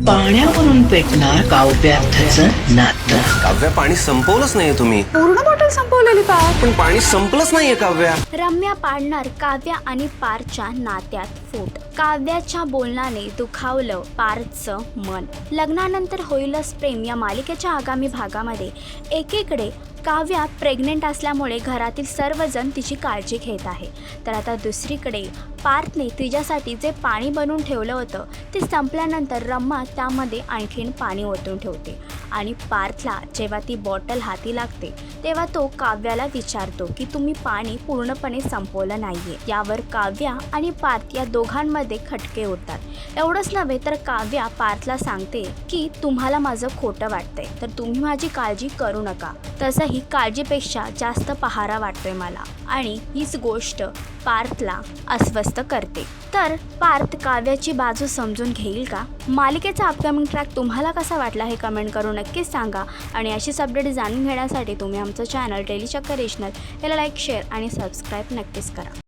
पाण्यावरून पेटणार काव्यार्थचं नातं. काव्या, पाणी संपवलंच नाहीये तुम्ही. पूर्ण बॉटल संपवलेली का? पण पाणी संपलंच नाहीये काव्या. रम्या पाडणार काव्या आणि पारच्या नात्यात फूट. काव्याच्या बोलण्याने दुखावलं पारचं मन. लग्नानंतर होईलच प्रेम या मालिकेच्या आगामी भागामध्ये एकीकडे काव्या प्रेग्नेंट असल्यामुळे घरातील सर्वजण तिची काळजी घेत आहे, तर आता दुसरीकडे पार्थने तिच्यासाठी जे पाणी बनवून ठेवलं होतं ते संपल्यानंतर रम्मा त्यामध्ये आणखीन पाणी ओतून ठेवते आणि पार्थला जेव्हा ती बॉटल हाती लागते तेव्हा तो काव्याला विचारतो की तुम्ही पाणी पूर्णपणे संपवलं नाहीये. यावर काव्या आणि पार्थ या दोघांमध्ये खटके होतात. एवढंच नव्हे तर काव्या पार्थला सांगते की तुम्हाला माझं खोटं वाटतंय तर तुम्ही माझी काळजी करू नका, तसंही काळजीपेक्षा जास्त पहारा वाटतोय मला, आणि हीच गोष्ट पार्थला अस्वस्थ करते. तर पार्थ काव्याची बाजू समजून घेईल का? मालिकेचा अपकमिंग ट्रॅक तुम्हाला कसा वाटला हे कमेंट करून नक्कीच सांगा. आणि अशीच अपडेट जाणून घेण्यासाठी तुम्ही आमचं चॅनल डेली चक्कर रिजनल याला लाईक, शेअर आणि सबस्क्राईब नक्कीच करा.